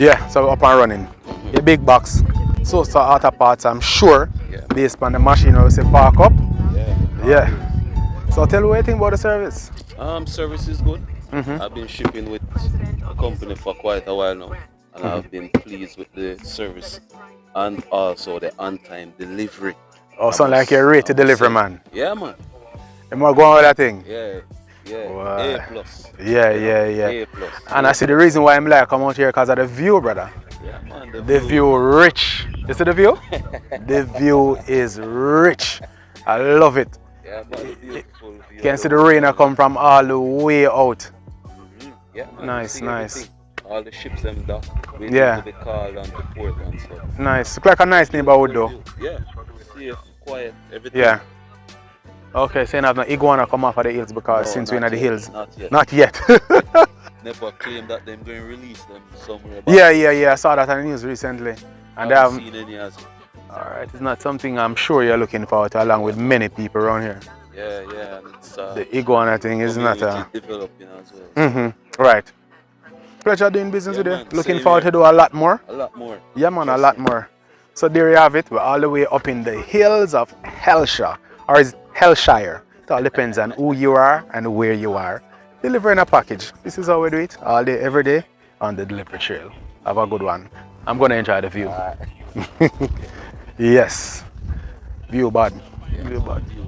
Yeah, so up and running. A big box. So auto parts, I'm sure, Yeah. based on the machine I say park up. Yeah. Yeah. So tell me what you think about the service. Service is good. Mm-hmm. I've been shipping with a company for quite a while now, and Mm-hmm. I've been pleased with the service and also the on-time delivery. Oh, sound like you're ready I to must deliver, say, man. yeah, man. You more go on with that thing? Yeah, yeah. A Why? plus. Yeah, You know, yeah, yeah. A plus. And I see the reason why I'm like come out here because of the view, brother. Yeah, man. The The view. view rich. You see the view? The view is rich. I love it. Yeah, man. You Beautiful view of can the see the whole rain a come island. from all the way out. Yeah, man. You Nice, see everything. nice. All the ships them dock, waiting to Yeah, be called onto port and stuff. nice. Look like a nice neighborhood Beautiful though. view. Yeah. Safe, quiet, everything. Yeah. Okay, saying I've no iguana come off of the hills because No, since we're in not the yet. hills. Not yet. Not yet. Never claim that them going to release them somewhere. Yeah, yeah, yeah. I saw that on the news recently. I And they haven't haven't. seen any as yet. Alright, it's not something I'm sure you're looking forward to along Yeah, with man. many people around here. Yeah, yeah. And it's The iguana thing is not community a. developing as well. Mm-hmm. Right. Pleasure doing business Yeah, with you. man. Looking Same forward here. to do a lot more. A lot more. Yeah, man, a Trust lot me. more. So there you have it. We're all the way up in the hills of Hellshire, or is it Hellshire? It all depends on who you are and where you are. Delivering a package. This is how we do it all day, every day on the delivery trail. Have a good one. I'm gonna enjoy the view. Yes. View bad. Yeah, View man. bad. View.